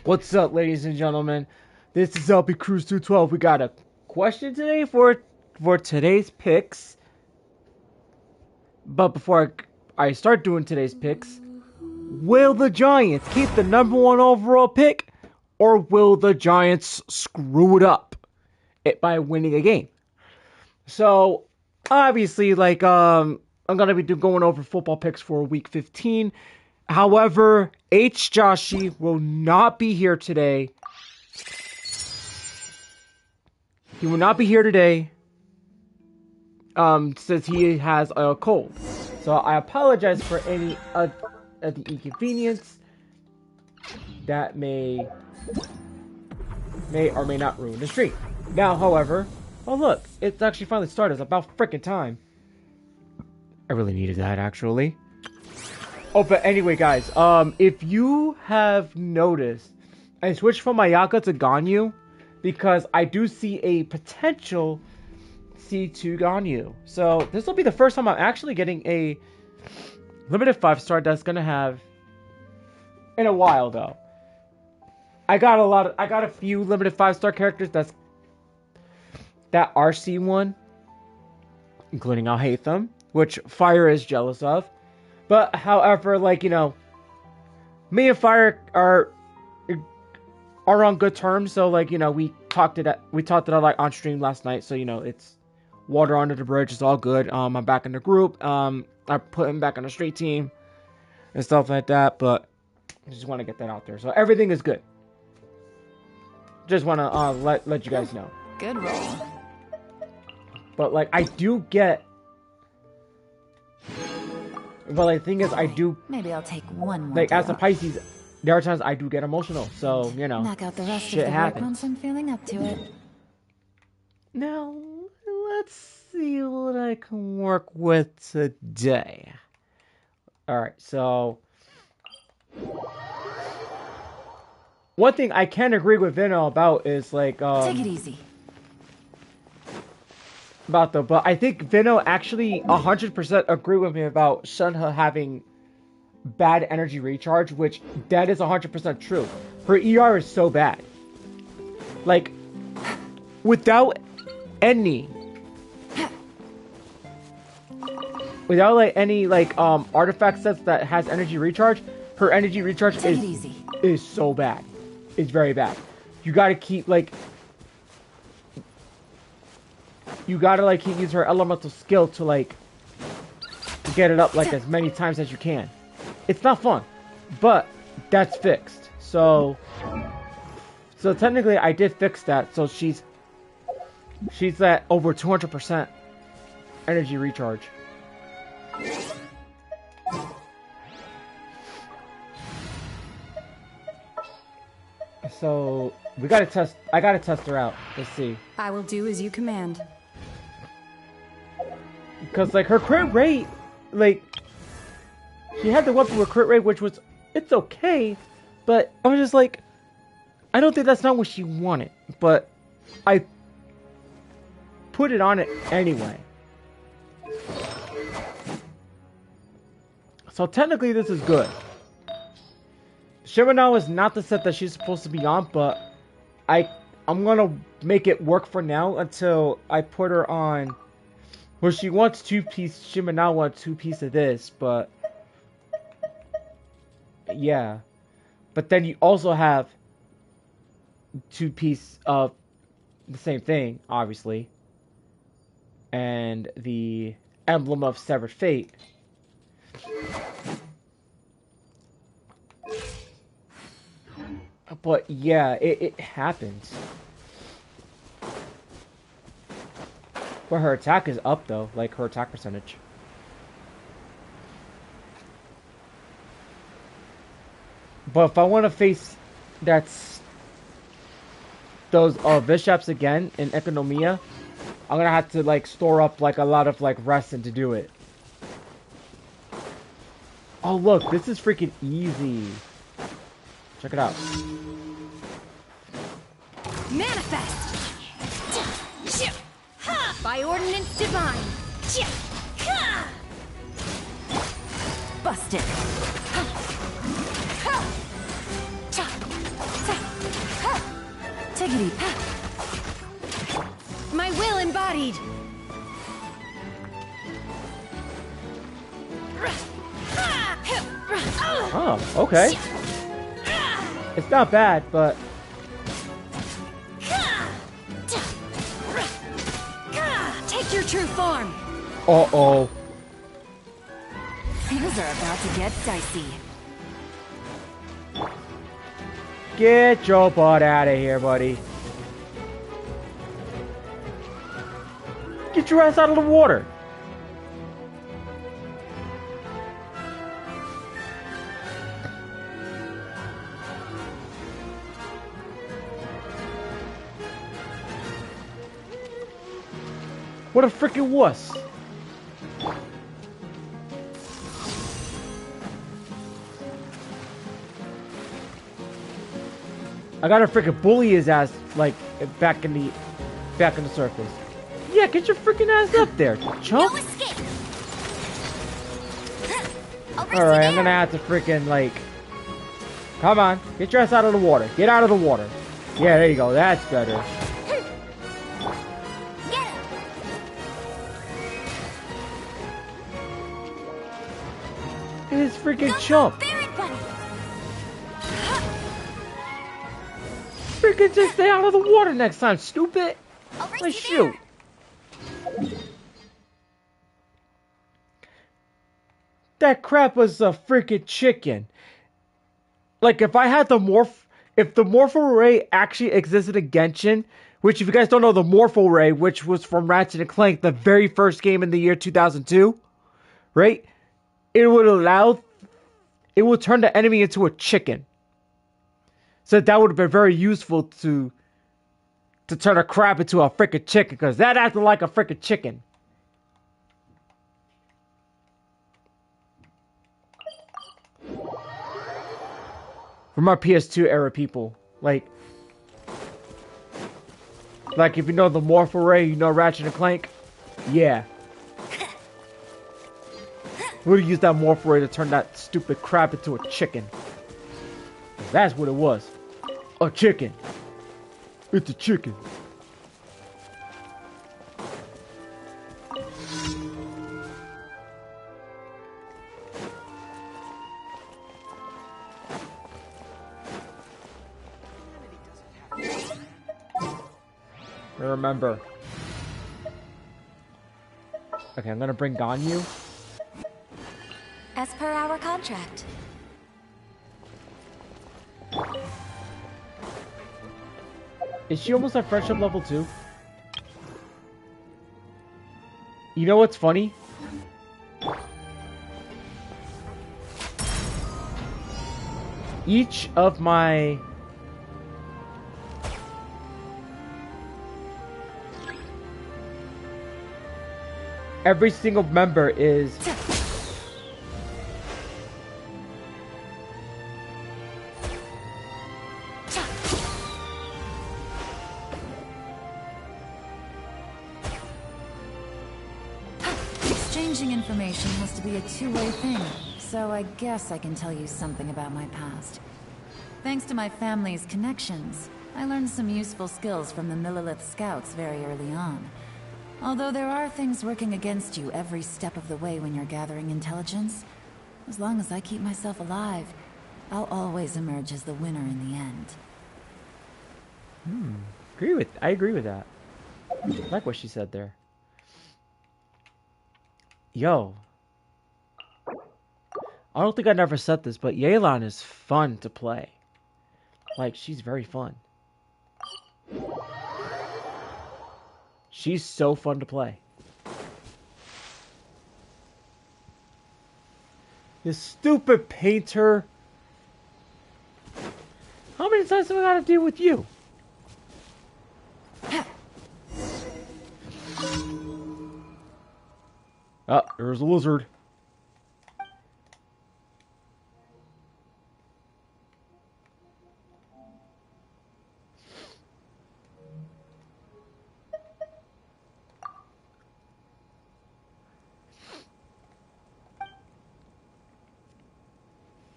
What's up, ladies and gentlemen? This is LP Cruise 212. We got a question today for today's picks. But before I start doing today's picks, will the Giants keep the number one overall pick, or will the Giants screw it up by winning a game? So obviously, I'm gonna be going over football picks for Week 15. However, H. Joshi will not be here today. He will not be here today. Since he has a cold. So I apologize for any of the inconvenience that may or may not ruin the stream. Now, however, oh look, it's actually finally started. It's about freaking time. I really needed that, actually. Oh, but anyway, guys, if you have noticed, I switched from Mayaka to Ganyu because I do see a potential C2 Ganyu. So this will be the first time I'm actually getting a limited 5-star that's gonna have in a while, though. I got a few limited 5-star characters that are C1, including Alhaitham, which Fire is jealous of. But however, me and Fire are on good terms. So we talked it out on stream last night. So it's water under the bridge. It's all good. I'm back in the group. I put him back on the street team and stuff like that. But I just want to get that out there. So everything is good. Just want to let you guys know. Good roll. But I do get. But the thing is, I do. Maybe I'll take one more. As a Pisces, there are times I do get emotional. So knock out the rest shit of the happens. work once I'm feeling up to it. Now let's see what I can work with today. All right, so one thing I can agree with Vino about is take it easy. But I think Vino actually 100% agree with me about Shunha having bad energy recharge, which that is 100% true. Her ER is so bad. Without any artifact sets that has energy recharge, her energy recharge is so bad. It's very bad. You gotta keep keep use her elemental skill to get it up as many times as you can. It's not fun, but that's fixed. So technically I did fix that. So she's at over 200% energy recharge. So I gotta test her out. Let's see. I will do as you command. Because her crit rate, she had the weapon with crit rate, which was, it's okay, but I was just I don't think that's not what she wanted, but I put it on it anyway. So technically this is good. Shimano is not the set that she's supposed to be on, but I'm gonna make it work for now until I put her on. Well, she wants 2-piece Shimanawa, 2-piece of this, but yeah. But then you also have 2-piece of the same thing, obviously, and the emblem of Severed Fate. But yeah, it happens. But her attack is up though, her attack percentage. But if I want to face those Bishops again in Economia, I'm gonna have to store up a lot of resin to do it. Oh look, this is freaking easy. Check it out. Manifest! By ordinance divine! Busted! deep. My will embodied. Oh, okay. It's not bad, but... Take your true form. Uh-oh. Things are about to get dicey. Get your butt out of here, buddy. Get your ass out of the water. What a freaking wuss. I gotta freaking bully his ass, like, back in the surface. Yeah, get your freaking ass up there, chump. No escape. Alright, I'm gonna have to freaking, like... Come on, get your ass out of the water. Get out of the water. Yeah, there you go, that's better. This freaking chump. Freaking just stay out of the water next time, stupid. Let's shoot. That crap was a freaking chicken. Like, if I had the if the Morpho Ray actually existed in Genshin, which if you guys don't know, the Morpho Ray, which was from Ratchet and Clank, the very first game in the year 2002, right? It would turn the enemy into a chicken. So that would have been very useful to turn a crab into a freaking chicken, because that acted like a freaking chicken. From our PS2 era people. Like if you know the Morpho Ray, you know Ratchet and Clank? Yeah. We would have used that Morpho Ray to turn that stupid crab into a chicken. That's what it was. A chicken. It's a chicken. Remember. Okay, I'm gonna bring Ganyu. As per our contract. Is she almost at friendship level 2? You know what's funny? Each of my... Every single member is... Exchanging information has to be a two-way thing, so I guess I can tell you something about my past. Thanks to my family's connections, I learned some useful skills from the Millilith Scouts very early on. Although there are things working against you every step of the way when you're gathering intelligence, as long as I keep myself alive, I'll always emerge as the winner in the end. I agree with that. I like what she said there. Yo. I don't think I never said this, but Yelan is fun to play. Like, she's very fun. She's so fun to play. You stupid painter. How many times have I got to deal with you? Oh, there's a lizard.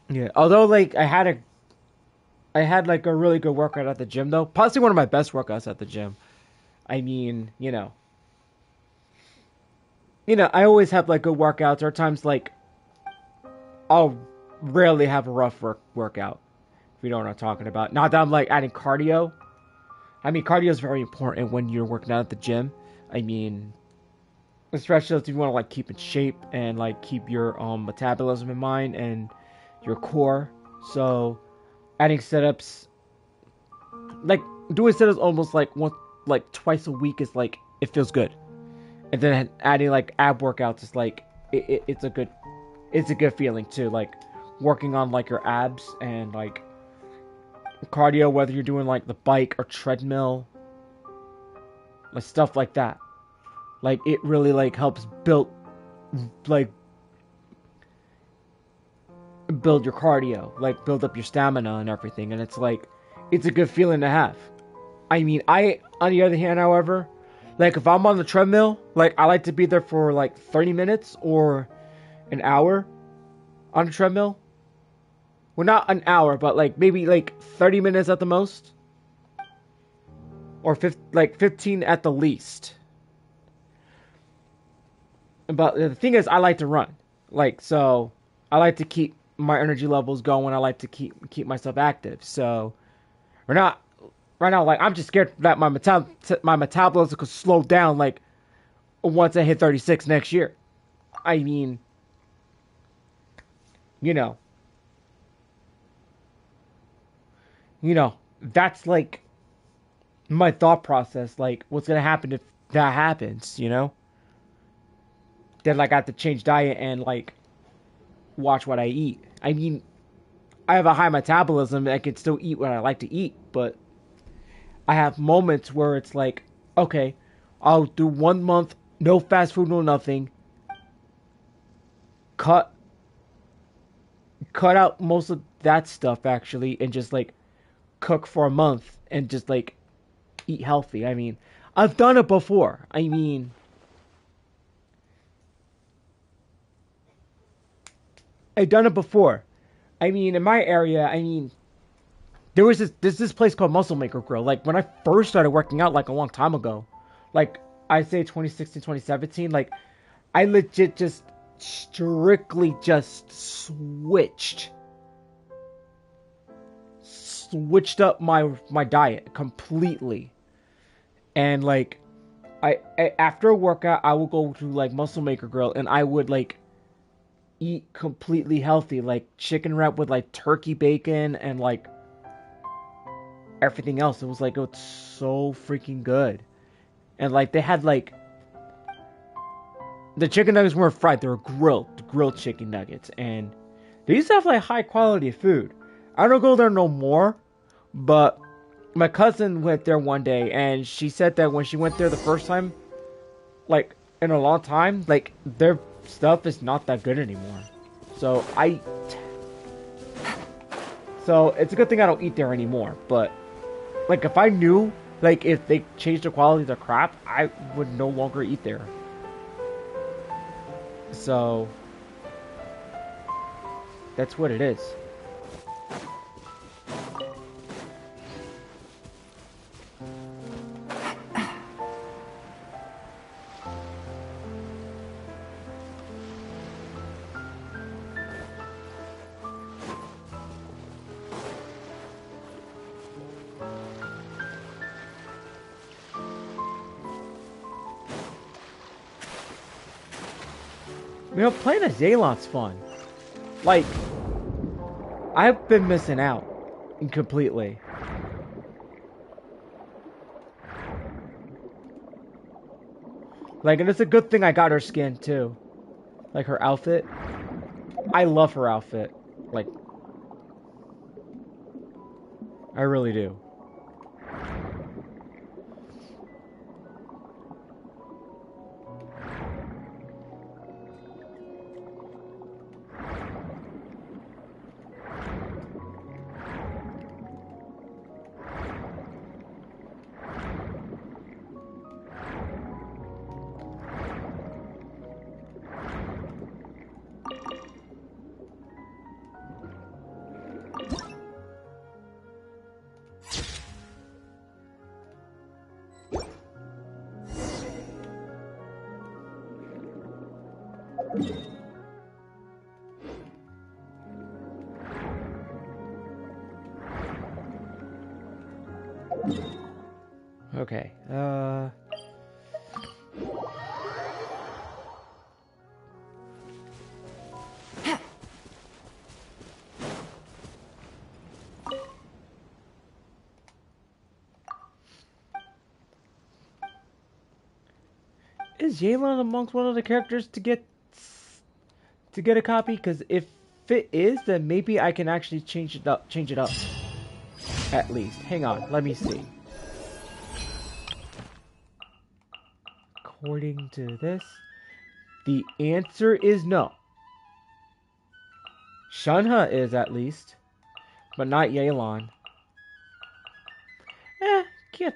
Yeah, although, like, I had a... I had like a really good workout at the gym though. Possibly one of my best workouts at the gym. I mean, I always have like good workouts. Or times like I'll rarely have a rough workout. If you know what I'm talking about. Not that I'm like adding cardio. I mean, cardio is very important when you're working out at the gym. I mean, especially if you want to like keep in shape and like keep your metabolism in mind and your core. So adding setups, like doing setups almost like once, like twice a week is like it feels good. And then adding like ab workouts is like it's a good feeling too. Like working on like your abs and like cardio, whether you're doing like the bike or treadmill, like stuff like that. Like it really like helps like build your cardio, like build up your stamina and everything. And it's like it's a good feeling to have. I mean, on the other hand, however, like if I'm on the treadmill, like I like to be there for like 30 minutes or an hour on the treadmill. Well, not an hour, but like maybe like 30 minutes at the most, or 15 at the least. But the thing is, I like to run, like so. I like to keep my energy levels going. I like to keep myself active. So we're not right now. Like I'm just scared that my metabolism could slow down. Like once I hit 36 next year. I mean, you know, that's like my thought process. Like what's gonna happen if that happens? Then like I have to change diet and like watch what I eat. I mean, I have a high metabolism. I can still eat what I like to eat, but I have moments where it's like, okay, I'll do 1 month, no fast food, no nothing. Cut out most of that stuff actually, and just like cook for a month and just like eat healthy. I mean, I've done it before. I've done it before. I mean, in my area, there's this place called Muscle Maker Grill. Like when I first started working out, like a long time ago, like I'd say 2016, 2017, like I legit just strictly just switched up my diet completely. And like I after a workout, I would go to like Muscle Maker Grill and I would like eat completely healthy, like chicken wrap with like turkey bacon and like everything else. It was so freaking good. And like they had like the chicken nuggets weren't fried, they were grilled chicken nuggets, and they used to have like high quality food. I don't go there no more, but my cousin went there one day and she said that when she went there the first time, like in a long time, like their stuff is not that good anymore. So it's a good thing I don't eat there anymore. But like if I knew like if they changed the quality of the crap, I would no longer eat there. So that's what it is. Playing as Zaylon's fun. Like, I've been missing out completely. Like, and it's a good thing I got her skin too. Like her outfit. I love her outfit. Like, I really do. Okay. Is Yelan amongst one of the characters to get a copy? Because if it is, then maybe I can actually change it up. At least. Hang on. Let me see. According to this, the answer is no. Shunha is at least, but not Yelan. Can't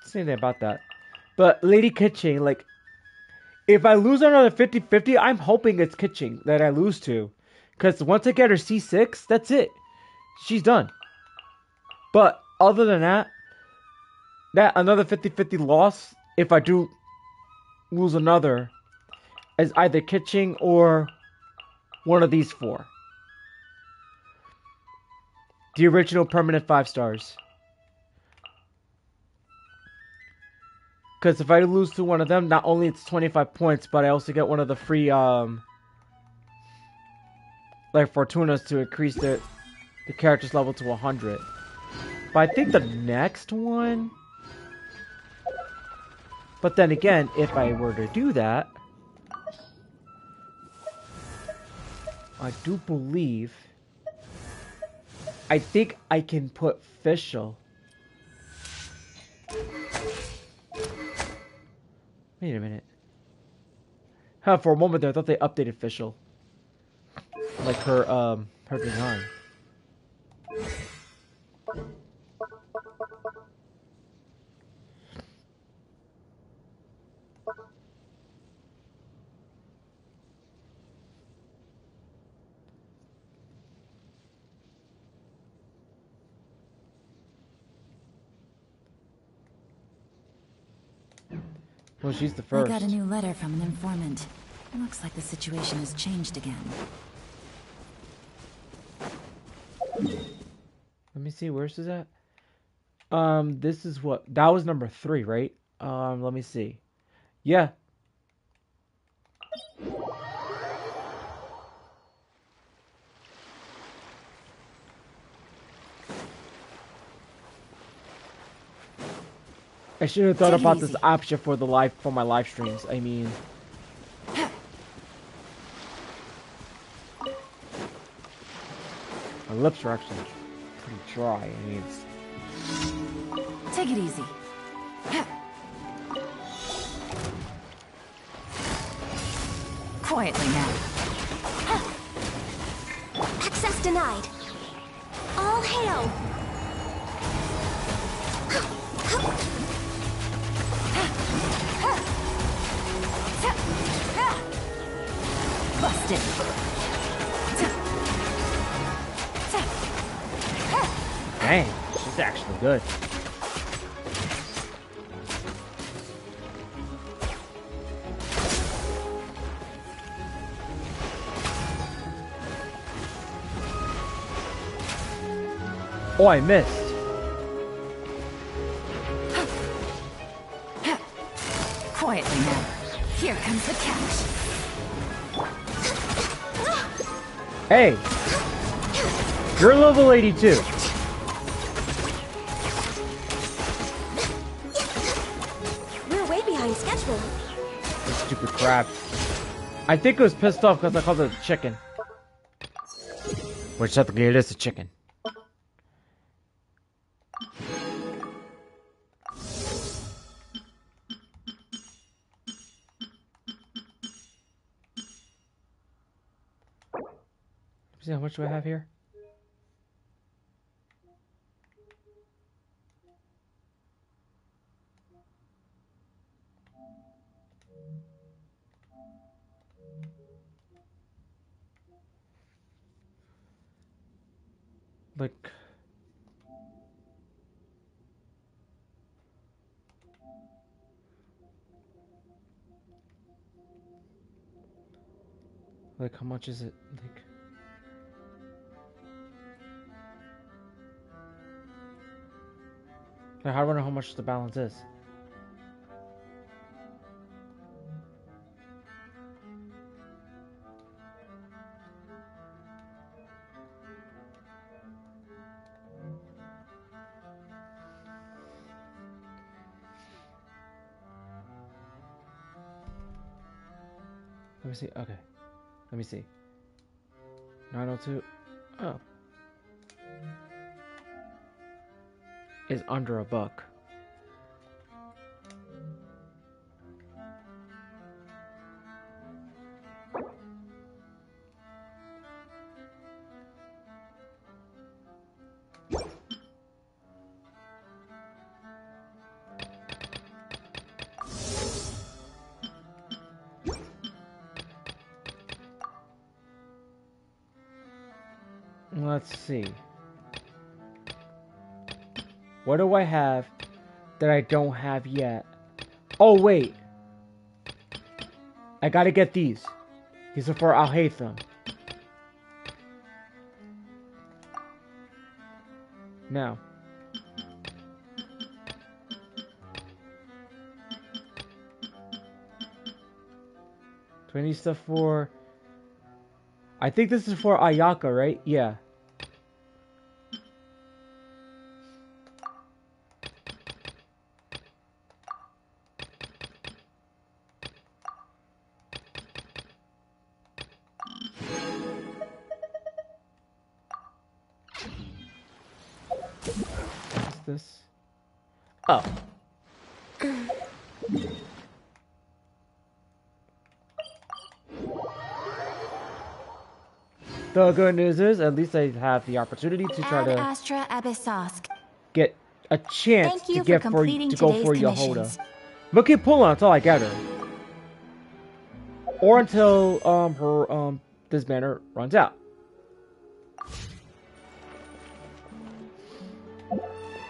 say anything about that. But Lady Kitching, like, if I lose another 50-50, I'm hoping it's Kitching that I lose to. Because once I get her C6, that's it. She's done. But other than that another 50-50 loss, if I do lose another, is either Kitching or one of these four. The original permanent 5 stars. Because if I lose to one of them, not only it's 25 points, but I also get one of the free, like, Fortunas to increase the character's level to 100. But I think the next one... But then again, if I were to do that... I do believe... I think I can put Fischl. Wait a minute. For a moment there, I thought they updated Fischl. Like her design. Well, she's the first. I got a new letter from an informant. Looks like the situation has changed again. Let me see, where's this at? This is what... That was number 3, right? Let me see. Yeah. I should have thought about this option for my live streams. I mean... My lips are actually pretty dry. I mean, it's... Take it easy. Quietly now. Access denied. All hail. Busted. Dang, she's actually good. Oh, I missed. Quietly now. Here comes the catch. Hey! You're level 82. We're way behind schedule. This stupid crap. I think it was pissed off because I called it a chicken. Which technically it is a chicken. See how much do I have here? Like... Like, how much is it? Like, how do I know how much the balance is? Let me see. Okay. Let me see. 902. Oh. Is under $1. Let's see. What do I have that I don't have yet? Oh, wait. I gotta get these. These are for Al-Haytham. Now. Do I need stuff for... I think this is for Ayaka, right? Yeah. What's this? Oh. The good news is, at least I have the opportunity to try to Astra Abyssosk. get a chance Thank you to for get for completing to go for today's Yehoda. commissions. But keep pulling until I get her, or until her this banner runs out.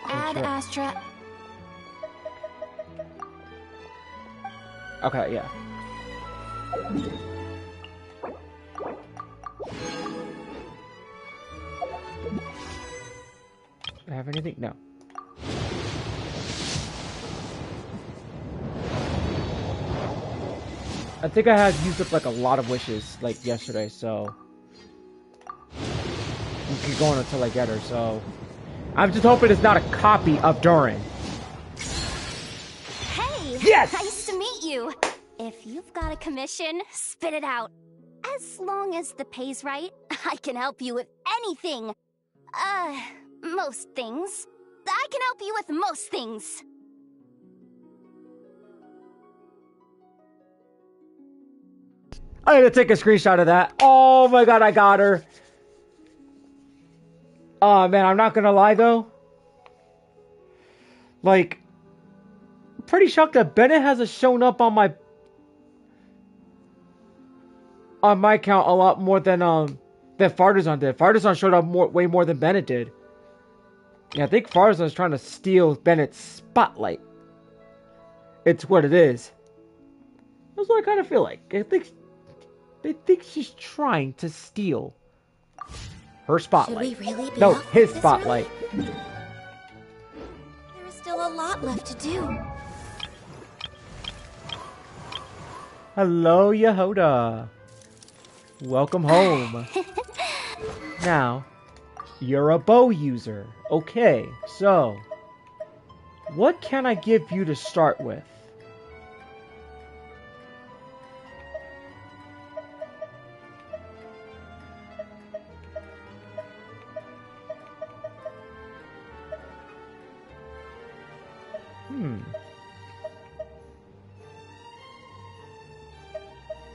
Ad Sure. Astra. Okay, yeah. Do I have anything? No. I think I had used up like a lot of wishes like yesterday, so we keep going until I get her. So I'm just hoping it's not a copy of Durin. Hey! Yes! Nice to meet you. If you've got a commission, spit it out. As long as the pay's right, I can help you with anything. Most things. I can help you with most things. I gotta take a screenshot of that. Oh my god, I got her. Oh man, I'm not gonna lie though. Like, pretty shocked that Bennett hasn't shown up on my account a lot more than Fardazon did. Fardazon showed up way more than Bennett did. Yeah, I think Fardazon's trying to steal Bennett's spotlight. It's what it is. That's what I kind of feel like. They think she's trying to steal her spotlight. Should we really be No, off his this spotlight. early? There is still a lot left to do. Hello, Yehoda. Welcome home. Now, you're a bow user. Okay, so what can I give you to start with?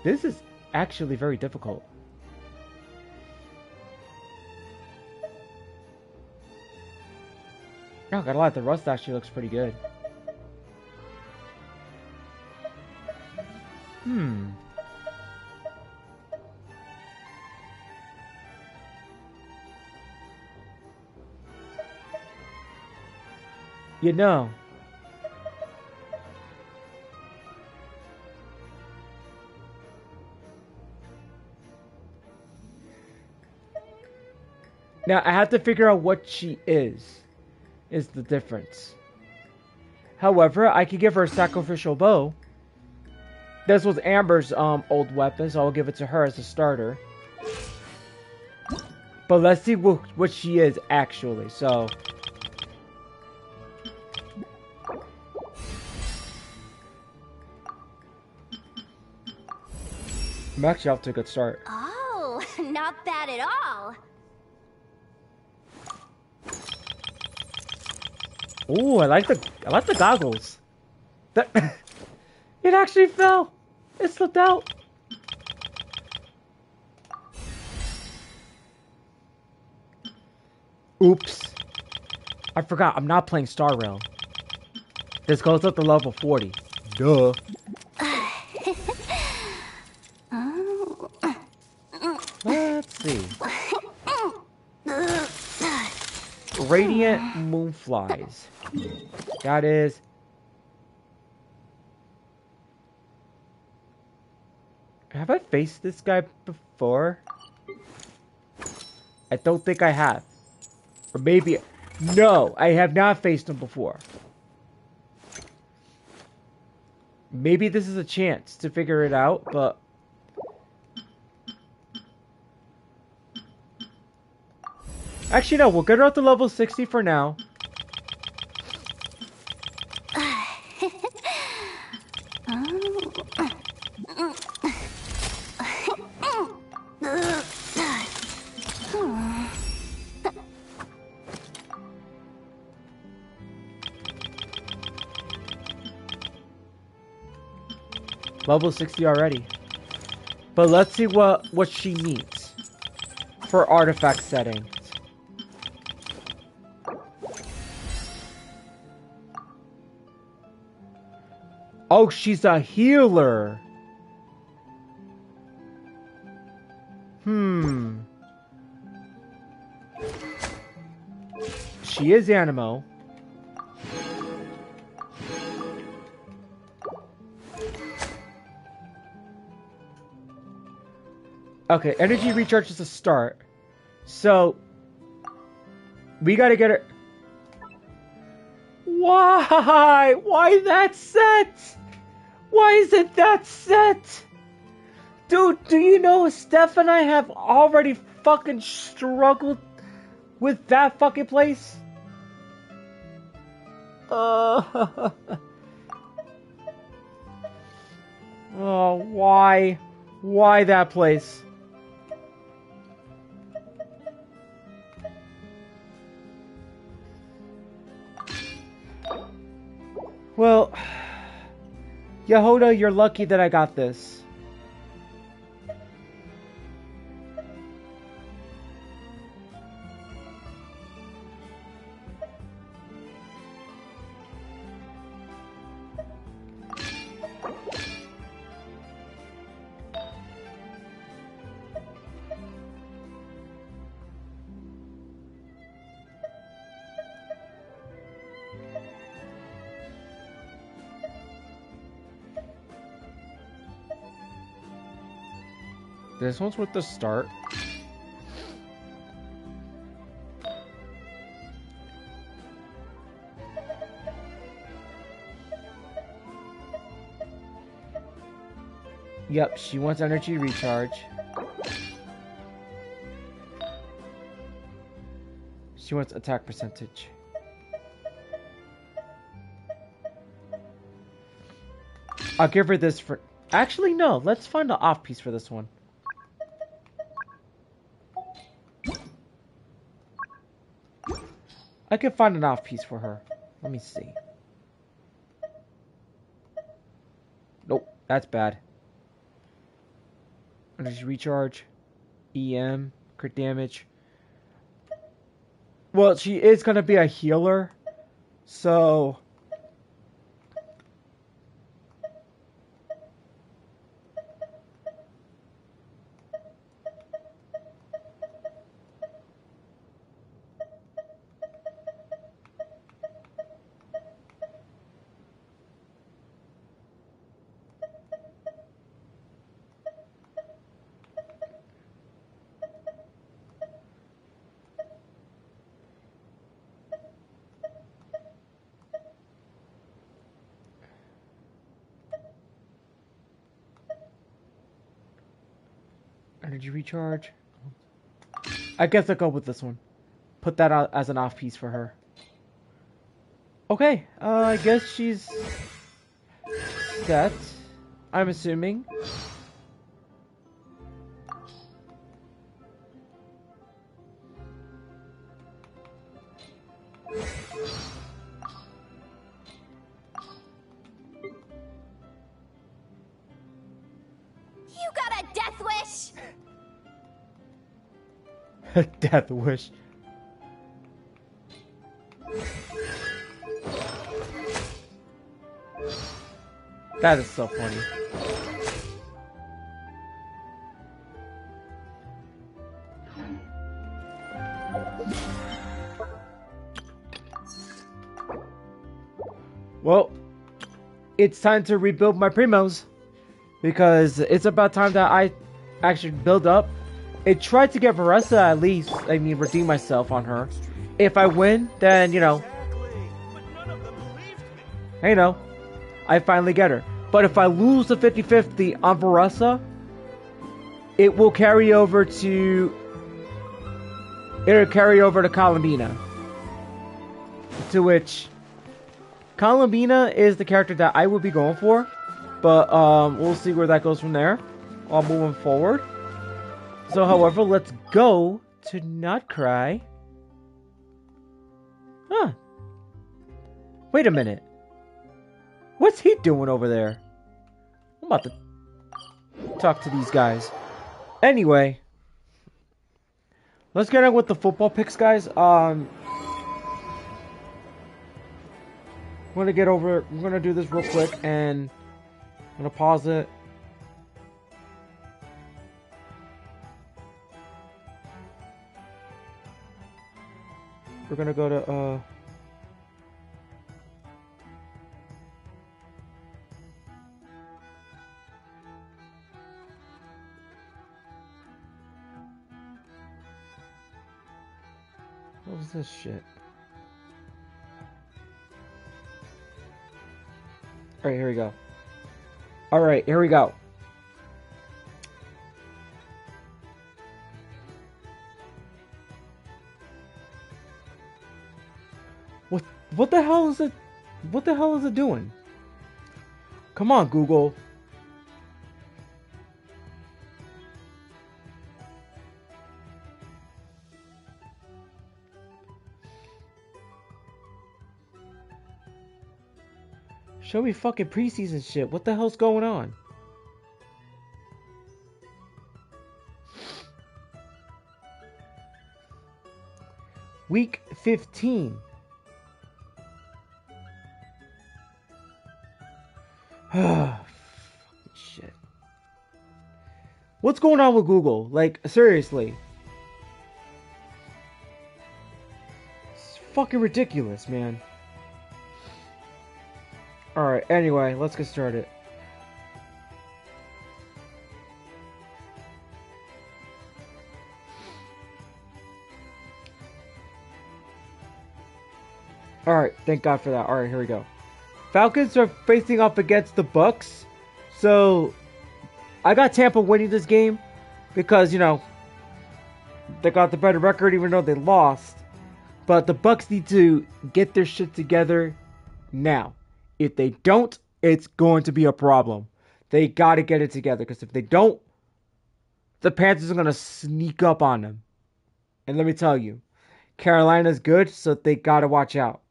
This is actually very difficult. No, gotta lie, the rust actually looks pretty good. You know, Now, I have to figure out what she is the difference. However, I could give her a sacrificial bow. This was Amber's old weapon, so I'll give it to her as a starter. But let's see what she is actually, so... I'm actually off to a good start. Oh, not bad at all. Ooh, I like the goggles. That it actually fell. It slipped out. Oops. I forgot. I'm not playing Star Rail. This goes up to level 40. Duh. Let's see. Radiant Moonflies. That is... Have I faced this guy before? I don't think I have. Or maybe... No, I have not faced him before. Maybe this is a chance to figure it out, but... Actually, no, we'll get her up to level 60 for now. Level 60 already. But let's see what she needs for artifact settings. Oh, she's a healer. She is Animo. Okay, energy recharge is a start. So, we gotta get her... Why? Why that set? Why is it that set? Dude, do you know Steph and I have already fucking struggled with that fucking place? Oh, why? Why that place? Well, Yehoda, you're lucky that I got this. This one's with the start. Yep, she wants energy recharge. She wants attack percentage. I'll give her this for... Actually, no. Let's find an off piece for this one. I can find an off piece for her. Let me see. Nope, that's bad. Energy recharge. EM. Crit damage. Well, she is going to be a healer. So... Energy recharge. I guess I'll go with this one. Put that out as an off piece for her. Okay, I guess she's set. I'm assuming. You got a death wish? Death wish. That is so funny. Well, it's time to rebuild my primos because it's about time that I actually build up. It tried to get Varessa at least. I mean, redeem myself on her. If I win, then, you know, I finally get her. But if I lose the 50-50 on Varessa, it will carry over to... It'll carry over to Columbina. To which... Columbina is the character that I would be going for. But, we'll see where that goes from there. While moving forward. So, however, let's go to Not Cry. Huh. Wait a minute. What's he doing over there? I'm about to talk to these guys. Anyway, let's get on with the football picks, guys. I'm gonna get over. I'm gonna do this real quick, and I'm gonna pause it. We're gonna go to what was this shit? Alright, here we go. Alright, here we go. What the hell is it? What the hell is it doing? Come on, Google. Show me fucking preseason shit. What the hell's going on? Week 15. Shit. What's going on with Google? Like, seriously. It's fucking ridiculous, man. Alright, anyway, let's get started. Alright, thank God for that. Alright, here we go. Falcons are facing off against the Bucks. So, I got Tampa winning this game because, you know, they got the better record even though they lost. But the Bucks need to get their shit together now. If they don't, it's going to be a problem. They got to get it together because if they don't, the Panthers are going to sneak up on them. And let me tell you, Carolina's good, so they got to watch out.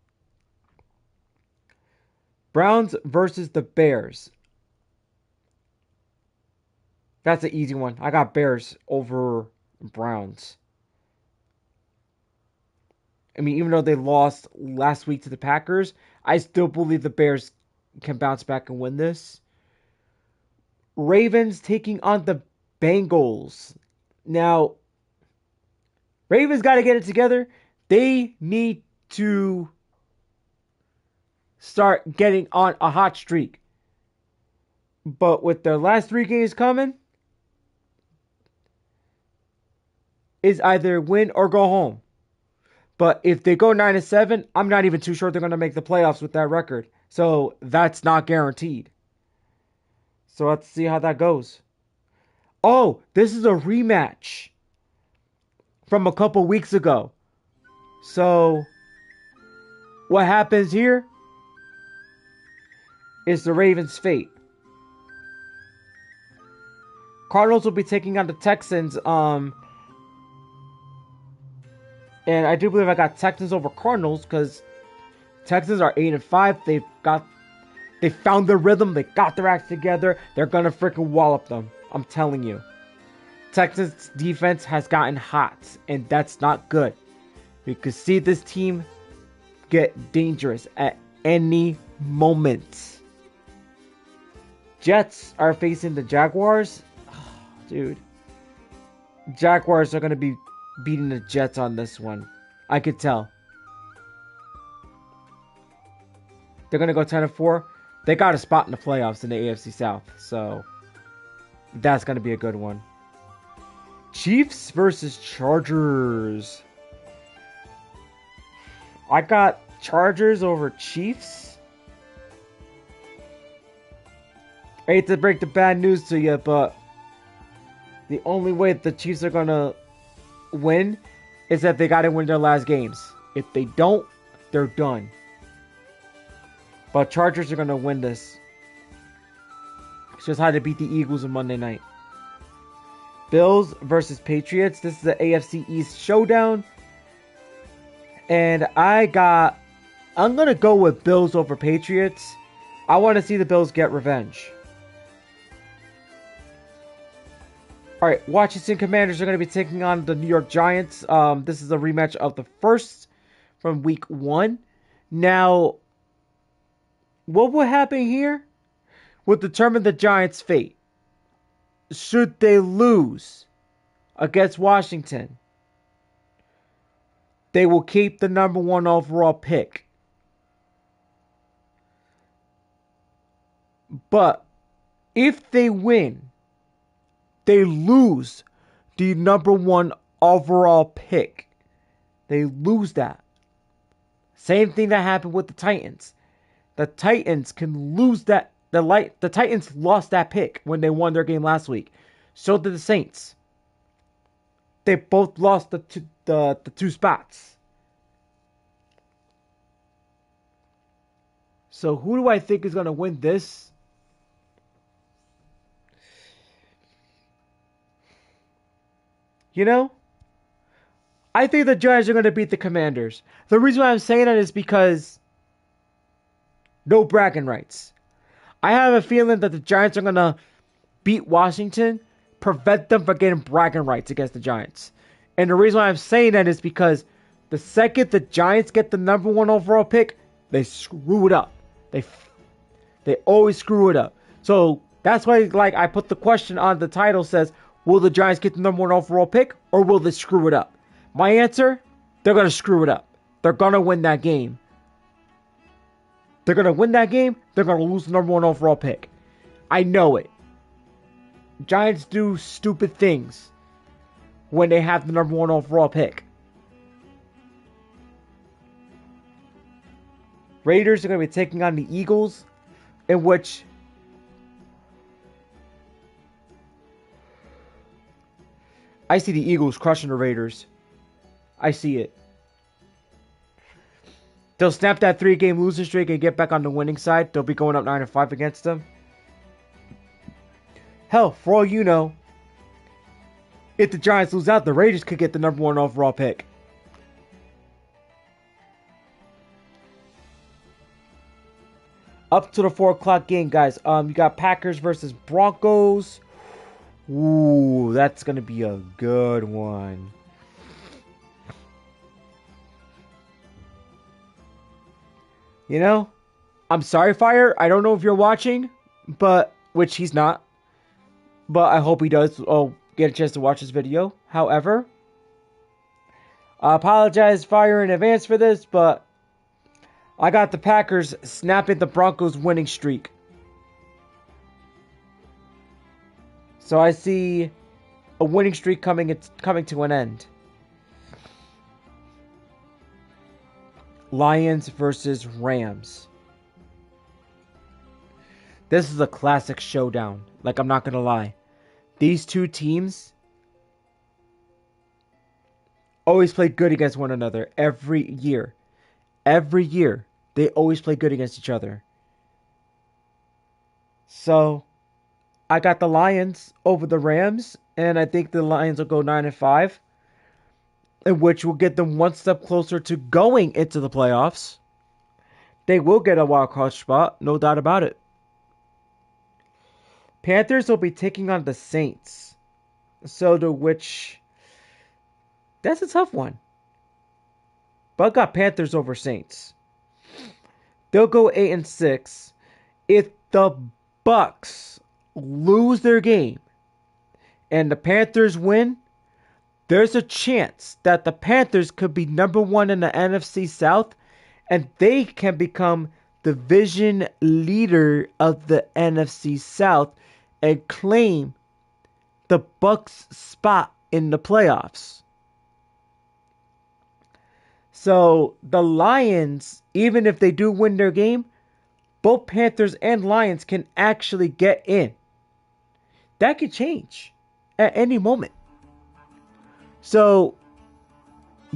Browns versus the Bears. That's an easy one. I got Bears over Browns. I mean, even though they lost last week to the Packers, I still believe the Bears can bounce back and win this. Ravens taking on the Bengals. Now, Ravens got to get it together. They need to start getting on a hot streak. But with their last 3 games coming, is either win or go home. But if they go 9-7, I'm not even too sure they're going to make the playoffs with that record. So that's not guaranteed. So let's see how that goes. Oh, this is a rematch from a couple weeks ago. So, what happens here is the Ravens' fate. Cardinals will be taking on the Texans. And I do believe I got Texans over Cardinals because Texans are 8-5. They found their rhythm. They got their acts together. They're gonna freaking wallop them. I'm telling you. Texas defense has gotten hot, and that's not good. We could see this team get dangerous at any moment. Jets are facing the Jaguars. Oh, dude. Jaguars are going to be beating the Jets on this one. I could tell. They're going to go 10-4. They got a spot in the playoffs in the AFC South, so that's going to be a good one. Chiefs versus Chargers. I got Chargers over Chiefs. I hate to break the bad news to you, but the only way the Chiefs are going to win is that they got to win their last games. If they don't, they're done. But Chargers are going to win this. It's just how to beat the Eagles on Monday night. Bills versus Patriots. This is the AFC East showdown. And I'm going to go with Bills over Patriots. I want to see the Bills get revenge. Alright, Washington Commanders are going to be taking on the New York Giants. This is a rematch of the first from week 1. Now, what will happen here will determine the Giants' fate. Should they lose against Washington, they will keep the number 1 overall pick. But if they win, they lose the number 1 overall pick. They lose that. Same thing that happened with the Titans. The Titans can lose that. The Titans lost that pick when they won their game last week. So did the Saints. They both lost the two spots. So who do I think is going to win this? You know, I think the Giants are going to beat the Commanders. The reason why I'm saying that is because no bragging rights. I have a feeling that the Giants are going to beat Washington, prevent them from getting bragging rights against the Giants. And the reason why I'm saying that is because the second the Giants get the number 1 overall pick, they screw it up. They always screw it up. So that's why, like, I put the question on the title says, will the Giants get the number 1 overall pick or will they screw it up? My answer, they're going to screw it up. They're going to win that game. They're going to win that game. They're going to lose the number 1 overall pick. I know it. Giants do stupid things when they have the number 1 overall pick. Raiders are going to be taking on the Eagles, in which I see the Eagles crushing the Raiders. I see it. They'll snap that 3-game losing streak and get back on the winning side. They'll be going up 9-5 against them. Hell, for all you know, if the Giants lose out, the Raiders could get the number 1 overall pick. Up to the 4 o'clock game, guys. You got Packers versus Broncos. Ooh, that's going to be a good one. You know, I'm sorry, Fire. I don't know if you're watching, but, which he's not. But I hope he does get a chance to watch this video. However, I apologize, Fire, in advance for this, but I got the Packers snapping the Broncos' winning streak. So I see a winning streak coming to an end. Lions versus Rams. This is a classic showdown. Like, I'm not going to lie. these two teams always play good against one another every year. Every year, they always play good against each other. So, I got the Lions over the Rams, and I think the Lions will go 9-5, which will get them one step closer to going into the playoffs. They will get a wild card spot, no doubt about it. Panthers will be taking on the Saints. So to which that's a tough one. But I got Panthers over Saints. They'll go 8-6. If the Bucks lose their game and the Panthers win, there's a chance that the Panthers could be number 1 in the NFC South and they can become division leader of the NFC South and claim the Bucks spot in the playoffs. So the Lions, even if they do win their game, both Panthers and Lions can actually get in. That could change at any moment. So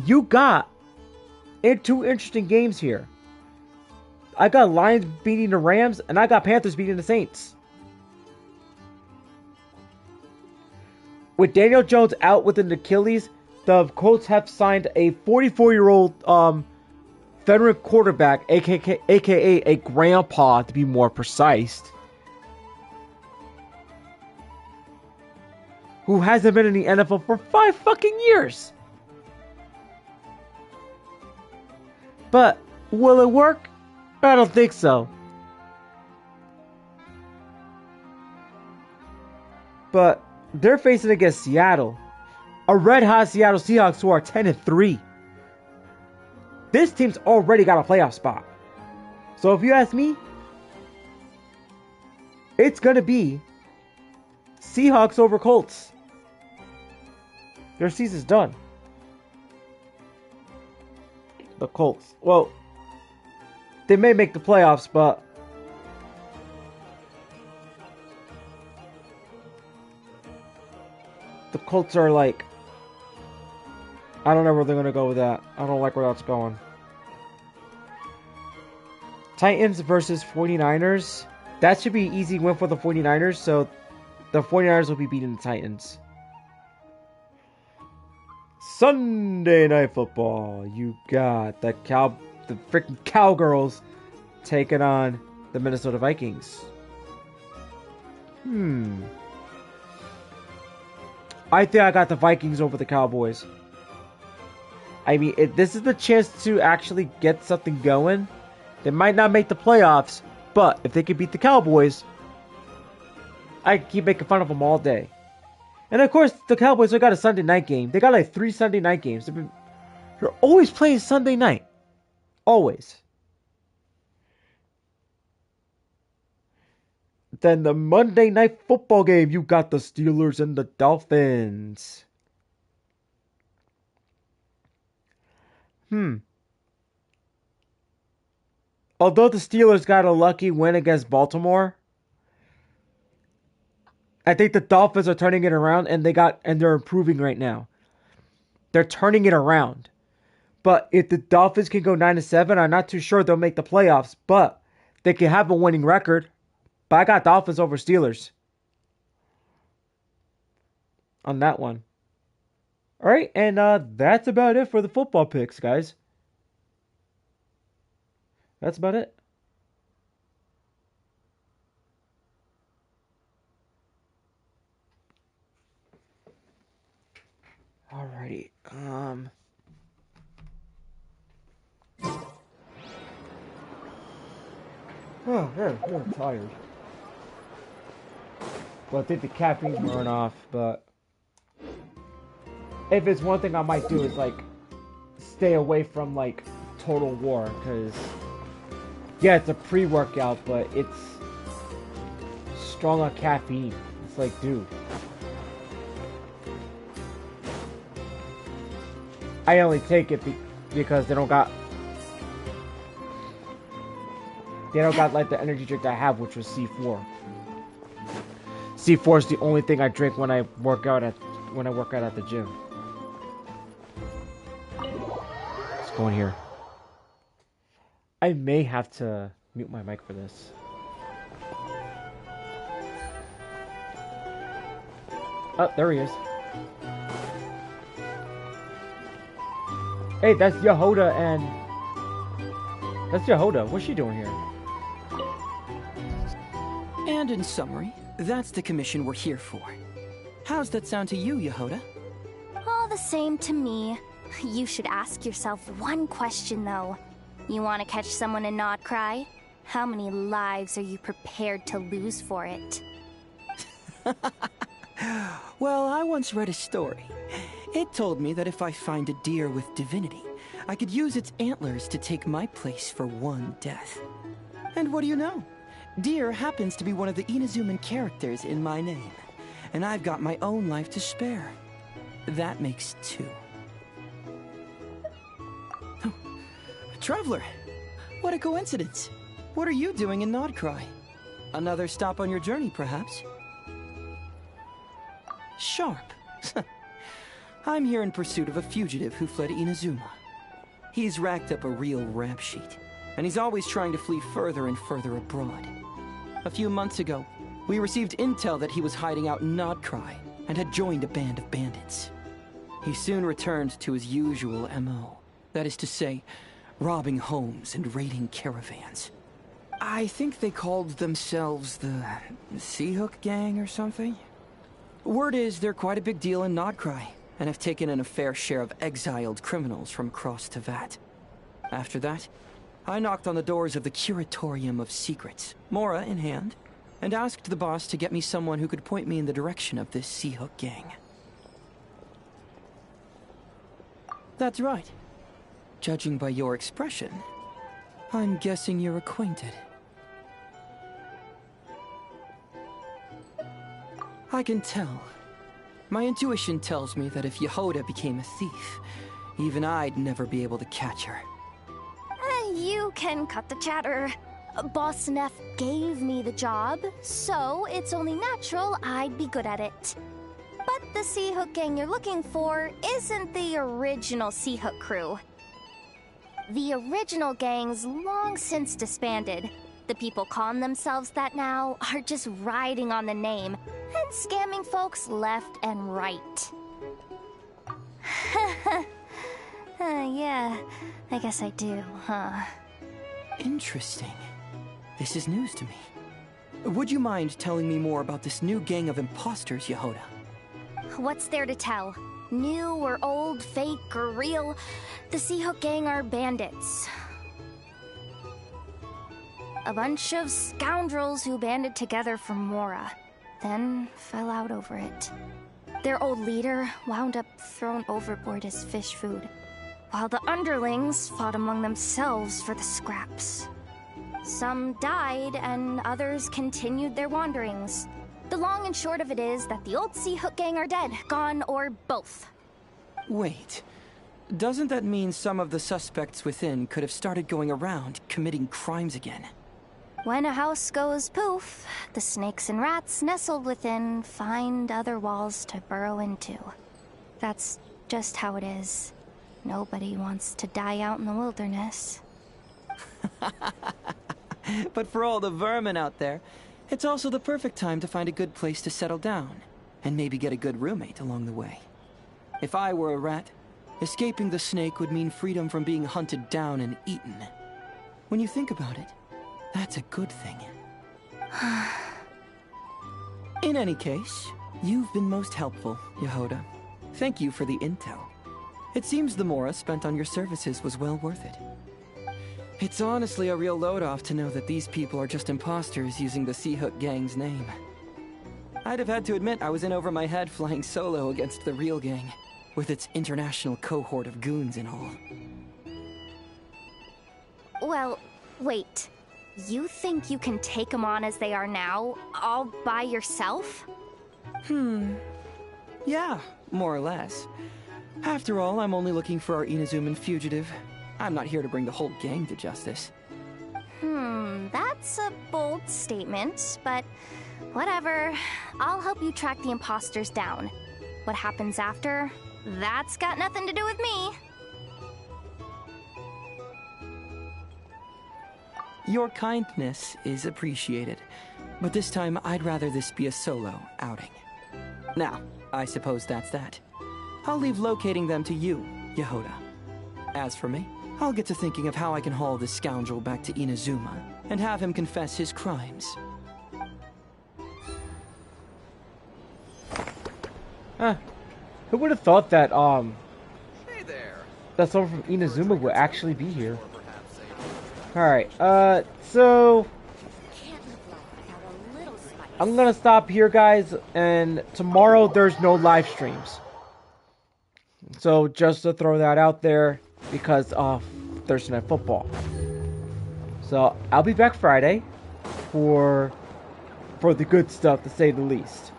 you got two interesting games here. I got Lions beating the Rams and I got Panthers beating the Saints. With Daniel Jones out with an Achilles, the Colts have signed a 44-year-old veteran quarterback, aka a grandpa to be more precise, who hasn't been in the NFL for 5 fucking years. But will it work? I don't think so. But they're facing against Seattle, a red-hot Seattle Seahawks who are 10-3. This team's already got a playoff spot. So if you ask me, it's going to be Seahawks over Colts. Their season's done. The Colts. Well, they may make the playoffs, but the Colts are like, I don't know where they're going to go with that. I don't like where that's going. Titans versus 49ers. That should be an easy win for the 49ers. So the 49ers will be beating the Titans. Sunday Night Football. You got the freaking Cowgirls taking on the Minnesota Vikings. I think I got the Vikings over the Cowboys. I mean, this is the chance to actually get something going. They might not make the playoffs, but if they can beat the Cowboys, I can keep making fun of them all day. And of course, the Cowboys, they got a Sunday night game. They got like 3 Sunday night games. They're always playing Sunday night. Always. Then the Monday Night Football game, you got the Steelers and the Dolphins. Although the Steelers got a lucky win against Baltimore, I think the Dolphins are turning it around and they're improving right now. They're turning it around. But if the Dolphins can go 9-7, I'm not too sure they'll make the playoffs, but they can have a winning record. But I got Dolphins over Steelers on that one. All right, and that's about it for the football picks, guys. That's about it. Alrighty. Oh, I'm tired. Well, I think the caffeine's wearing off, but if it's one thing I might do is like stay away from like Total War, because yeah, it's a pre-workout, but it's strong on caffeine. It's like, dude, I only take it because they don't got like the energy drink I have, which was C4. C4 is the only thing I drink when I work out at the gym. Let's go in here. I may have to mute my mic for this. Oh, there he is. Hey, that's Yehoda and... That's Yehoda. What's she doing here? And in summary, that's the commission we're here for. How's that sound to you, Yehoda? All the same to me. You should ask yourself one question, though. You want to catch someone and not cry? How many lives are you prepared to lose for it? Well, I once read a story. It told me that if I find a deer with divinity, I could use its antlers to take my place for one death. And what do you know? Deer happens to be one of the Inazuman characters in my name, and I've got my own life to spare. That makes 2. Oh, Traveler, what a coincidence. What are you doing in Nodcry? Another stop on your journey, perhaps? Sharp. I'm here in pursuit of a fugitive who fled Inazuma. He's racked up a real rap sheet, and he's always trying to flee further and further abroad. A few months ago, we received intel that he was hiding out in Nodcry and had joined a band of bandits. He soon returned to his usual MO. That is to say, robbing homes and raiding caravans. I think they called themselves the Seahook Gang or something. Word is they're quite a big deal in Nodcry, and have taken in a fair share of exiled criminals from across Tevat. After that, I knocked on the doors of the Curatorium of Secrets, Mora in hand, and asked the boss to get me someone who could point me in the direction of this Seahook Gang. That's right. Judging by your expression, I'm guessing you're acquainted. I can tell. My intuition tells me that if Yehoda became a thief, even I'd never be able to catch her. You can cut the chatter. Boss Neff gave me the job, so it's only natural I'd be good at it. But the Seahook Gang you're looking for isn't the original Seahook crew. The original gang's long since disbanded. The people calling themselves that now are just riding on the name and scamming folks left and right. Yeah, I guess I do, huh? Interesting. This is news to me. Would you mind telling me more about this new gang of imposters, Yehoda? What's there to tell? New or old, fake or real, the Seahook Gang are bandits. A bunch of scoundrels who banded together for Mora, then fell out over it. Their old leader wound up thrown overboard as fish food, while the underlings fought among themselves for the scraps. Some died, and others continued their wanderings. The long and short of it is that the old Seahook Gang are dead, gone, or both. Wait. Doesn't that mean some of the suspects within could have started going around committing crimes again? When a house goes poof, the snakes and rats nestled within find other walls to burrow into. That's just how it is. Nobody wants to die out in the wilderness. But for all the vermin out there, it's also the perfect time to find a good place to settle down, and maybe get a good roommate along the way. If I were a rat, escaping the snake would mean freedom from being hunted down and eaten. When you think about it, that's a good thing. In any case, you've been most helpful, Yehoda. Thank you for the intel. It seems the Mora spent on your services was well worth it. It's honestly a real load-off to know that these people are just imposters using the Seahook Gang's name. I'd have had to admit I was in over my head flying solo against the real gang, with its international cohort of goons and all. Well, wait. You think you can take them on as they are now, all by yourself? Yeah, more or less. After all, I'm only looking for our Inazuman fugitive. I'm not here to bring the whole gang to justice. That's a bold statement, but Whatever. I'll help you track the imposters down. What happens after? That's got nothing to do with me. Your kindness is appreciated, but this time I'd rather this be a solo outing. Now, I suppose that's that. I'll leave locating them to you, Yehoda. As for me, I'll get to thinking of how I can haul this scoundrel back to Inazuma and have him confess his crimes. Huh. Who would have thought that, Hey there. that someone from Inazuma would actually be here? Alright, so I'm gonna stop here, guys, and tomorrow there's no live streams. So just to throw that out there, because of Thursday Night Football. So I'll be back Friday for the good stuff, to say the least.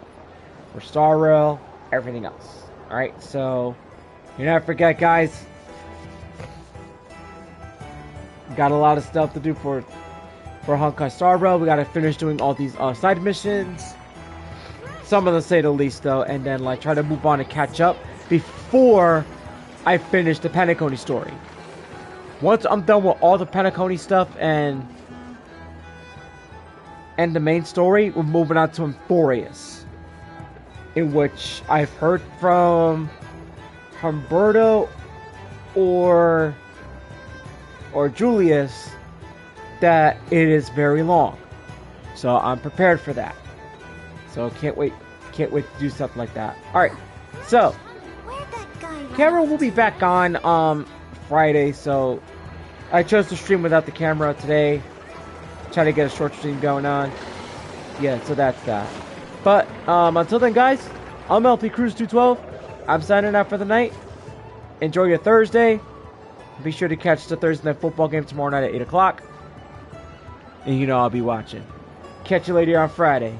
For Star Rail, everything else. Alright, so you never forget, guys. Got a lot of stuff to do for Honkai Star Rail. We gotta finish doing all these side missions. Some of them, say the least, though, and then like try to move on and catch up before I finish the Penacony story. Once I'm done with all the Penacony stuff and the main story, we're moving on to Emporius, in which I've heard from Humberto or Julius that it is very long. So I'm prepared for that. So can't wait to do something like that. Alright, so Where'd that guy run camera off will be to? back on Friday, so I chose to stream without the camera today. Try to get a short stream going on. Yeah, so that's that. But until then, guys, I'm LP Cruise 212. I'm signing out for the night. Enjoy your Thursday. Be sure to catch the Thursday Night Football game tomorrow night at 8 o'clock. And you know I'll be watching. Catch you later on Friday.